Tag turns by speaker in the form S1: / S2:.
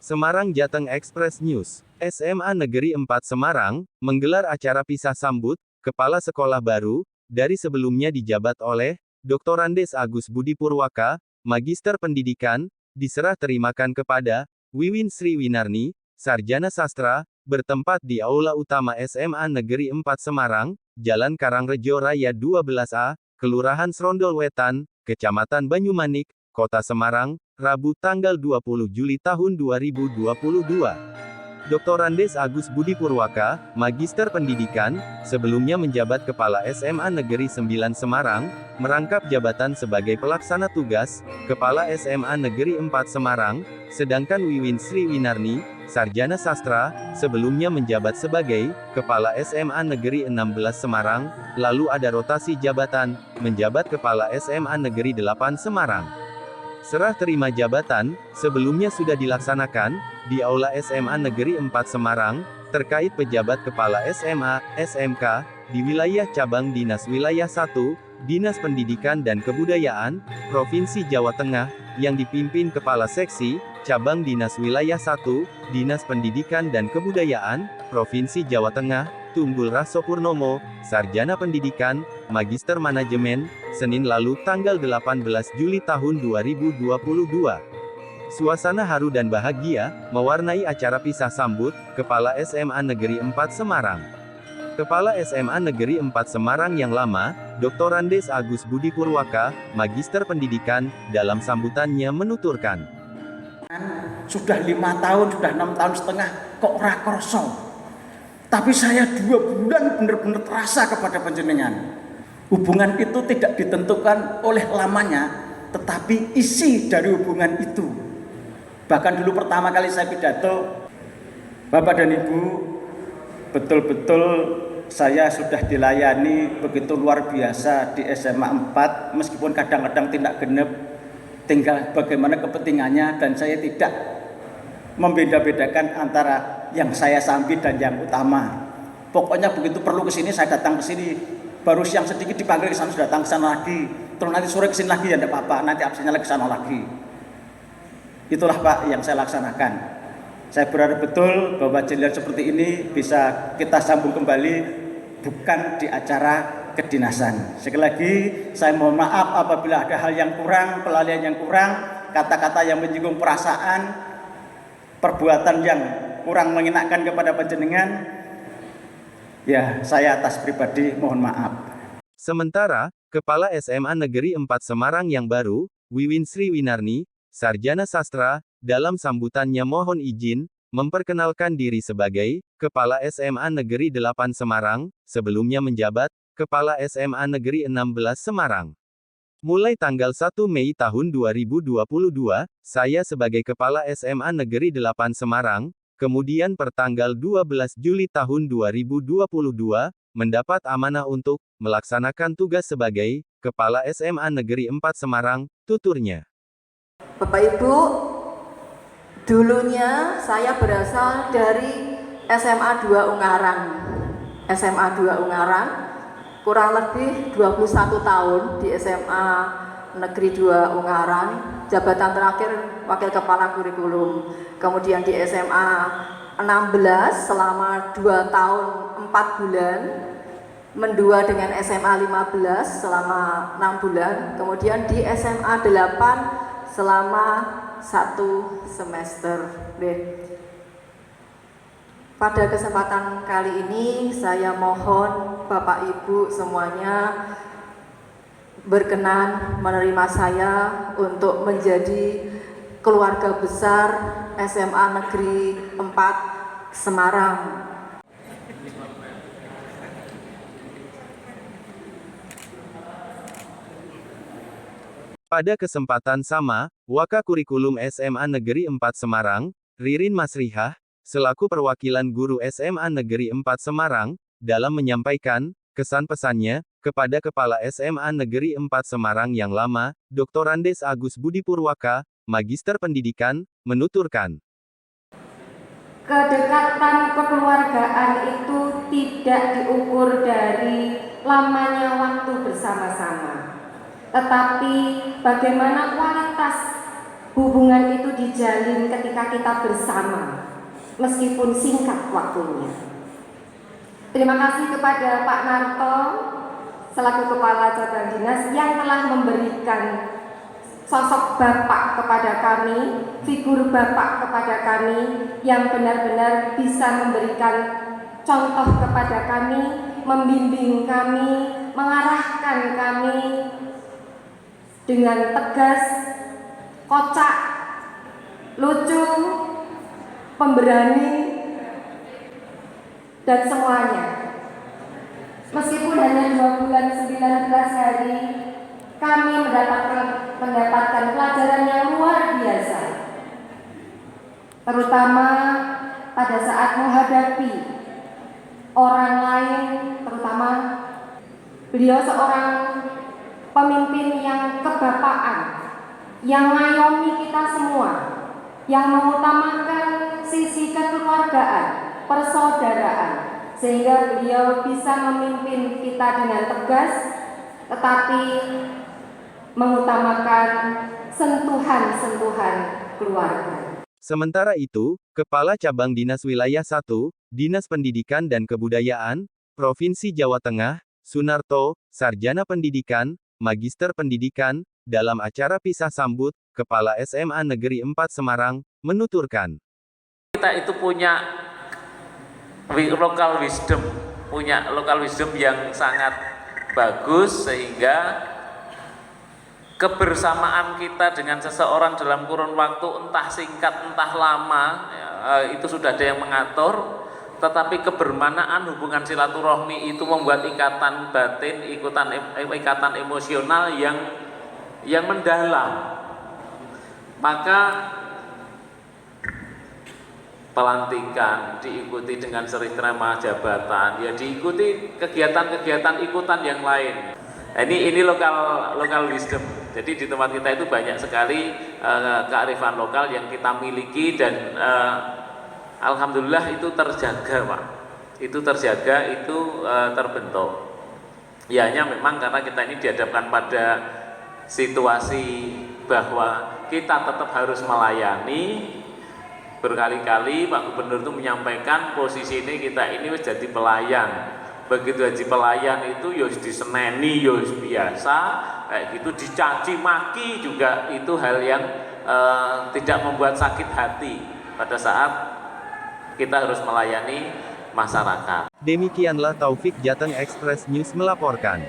S1: Semarang Jateng Express News. SMA Negeri 4 Semarang, menggelar acara pisah sambut, Kepala Sekolah baru, dari sebelumnya dijabat oleh, Dr. Andes Agus Budi Purwaka, Magister Pendidikan, diserah terimakan kepada, Wiwin Sri Winarni, Sarjana Sastra, bertempat di Aula Utama SMA Negeri 4 Semarang, Jalan Karangrejo Raya 12A, Kelurahan Srondol Wetan, Kecamatan Banyumanik, Kota Semarang, Rabu tanggal 20 Juli tahun 2022. Dr. Andes Agus Budi Purwaka, Magister Pendidikan, sebelumnya menjabat Kepala SMA Negeri 9 Semarang, merangkap jabatan sebagai Pelaksana Tugas, Kepala SMA Negeri 4 Semarang, sedangkan Wiwin Sri Winarni, Sarjana Sastra, sebelumnya menjabat sebagai Kepala SMA Negeri 16 Semarang, lalu ada rotasi jabatan, menjabat Kepala SMA Negeri 8 Semarang. Serah terima jabatan, sebelumnya sudah dilaksanakan, di Aula SMA Negeri 4 Semarang, terkait pejabat Kepala SMA, SMK, di wilayah Cabang Dinas Wilayah 1, Dinas Pendidikan dan Kebudayaan, Provinsi Jawa Tengah, yang dipimpin Kepala Seksi, Cabang Dinas Wilayah 1, Dinas Pendidikan dan Kebudayaan, Provinsi Jawa Tengah, Tunggul Raso Purnomo, Sarjana Pendidikan, Magister Manajemen, Senin lalu tanggal 18 Juli tahun 2022. Suasana haru dan bahagia, mewarnai acara pisah sambut, Kepala SMA Negeri 4 Semarang. Kepala SMA Negeri 4 Semarang yang lama, Dr. Andes Agus Budi Purwaka, Magister Pendidikan, dalam sambutannya menuturkan.
S2: Sudah 5 tahun, sudah 6 tahun setengah, kok rakorso. Tapi saya 2 bulan benar-benar terasa kepada panjenengan. Hubungan itu tidak ditentukan oleh lamanya, tetapi isi dari hubungan itu. Bahkan dulu pertama kali saya pidato, Bapak dan Ibu, betul-betul saya sudah dilayani begitu luar biasa di SMA 4, meskipun kadang-kadang tidak genep, tinggal bagaimana kepentingannya, dan saya tidak membeda-bedakan antara yang saya sambil dan yang utama. Pokoknya begitu perlu ke sini saya datang ke sini. Baru siang sedikit dipanggil ke sana sudah datang ke sana lagi. Terus nanti sore ke sini lagi ya enggak apa-apa, nanti absennya lagi ke sana lagi. Itulah Pak yang saya laksanakan. Saya berharap betul bahwa jenderal seperti ini bisa kita sambung kembali, bukan di acara kedinasan. Sekali lagi saya mohon maaf apabila ada hal yang kurang, pelalian yang kurang, kata-kata yang menyinggung perasaan, perbuatan yang kurang mengenakan kepada panjenengan, ya saya atas pribadi mohon maaf.
S1: Sementara, Kepala SMA Negeri 4 Semarang yang baru, Wiwin Sri Winarni, Sarjana Sastra, dalam sambutannya mohon izin, memperkenalkan diri sebagai Kepala SMA Negeri 8 Semarang, sebelumnya menjabat Kepala SMA Negeri 16 Semarang. Mulai tanggal 1 Mei tahun 2022, saya sebagai Kepala SMA Negeri 8 Semarang, kemudian pertanggal 12 Juli tahun 2022, mendapat amanah untuk melaksanakan tugas sebagai Kepala SMA Negeri 4 Semarang, tuturnya.
S3: Bapak Ibu, dulunya saya berasal dari SMA 2 Ungaran. SMA 2 Ungaran, kurang lebih 21 tahun di SMA Negeri 2 Ungaran, jabatan terakhir Wakil Kepala Kurikulum. Kemudian di SMA 16 selama 2 tahun 4 bulan, mendua dengan SMA 15 selama 6 bulan, kemudian di SMA 8 selama 1 semester. Pada kesempatan kali ini saya mohon Bapak Ibu semuanya berkenan menerima saya untuk menjadi keluarga besar SMA Negeri 4 Semarang.
S1: Pada kesempatan sama, Wakakurikulum SMA Negeri 4 Semarang, Ririn Masrihah, selaku perwakilan guru SMA Negeri 4 Semarang, dalam menyampaikan kesan pesannya kepada Kepala SMA Negeri 4 Semarang yang lama, Dr. Andes Agus Budi Purwaka, Magister Pendidikan, menuturkan.
S4: Kedekatan kekeluargaan itu tidak diukur dari lamanya waktu bersama-sama, tetapi bagaimana kualitas hubungan itu dijalin ketika kita bersama, meskipun singkat waktunya. Terima kasih kepada Pak Narto selaku Kepala Cabang Dinas yang telah memberikan sosok Bapak kepada kami, figur Bapak kepada kami yang benar-benar bisa memberikan contoh kepada kami, membimbing kami, mengarahkan kami dengan tegas, kocak, lucu, pemberani, dan semuanya. Meskipun hanya 2 bulan 19 hari, kami mendapatkan pelajaran yang luar biasa, terutama pada saat menghadapi orang lain, terutama beliau seorang pemimpin yang kebapaan, yang ngayomi kita semua, yang mengutamakan sisi kekeluargaan, persaudaraan, sehingga beliau bisa memimpin kita dengan tegas, tetapi mengutamakan sentuhan-sentuhan keluarga.
S1: Sementara itu, Kepala Cabang Dinas Wilayah 1, Dinas Pendidikan dan Kebudayaan, Provinsi Jawa Tengah, Sunarto, Sarjana Pendidikan, Magister Pendidikan, dalam acara pisah sambut, Kepala SMA Negeri 4 Semarang, menuturkan.
S5: Kita itu punya local wisdom yang sangat bagus, sehingga kebersamaan kita dengan seseorang dalam kurun waktu entah singkat entah lama, itu sudah ada yang mengatur, tetapi kebermanaan hubungan silaturahmi itu membuat ikatan batin, ikatan emosional yang mendalam. Maka pelantikan diikuti dengan serih terima jabatan, ya diikuti kegiatan-kegiatan ikutan yang lain. Nah, ini lokal wisdom. Jadi di tempat kita itu banyak sekali kearifan lokal yang kita miliki, dan alhamdulillah itu terjaga, Pak. Itu terjaga, itu terbentuk. Ya hanya memang karena kita ini dihadapkan pada situasi bahwa kita tetap harus melayani. Berkali-kali Pak Gubernur itu menyampaikan posisi ini kita ini jadi pelayan. Begitu haji pelayan itu yos diseneni, yos biasa, kayak gitu, dicaci maki juga, itu hal yang tidak membuat sakit hati pada saat kita harus melayani masyarakat.
S1: Demikianlah Taufik Jateng Express News melaporkan.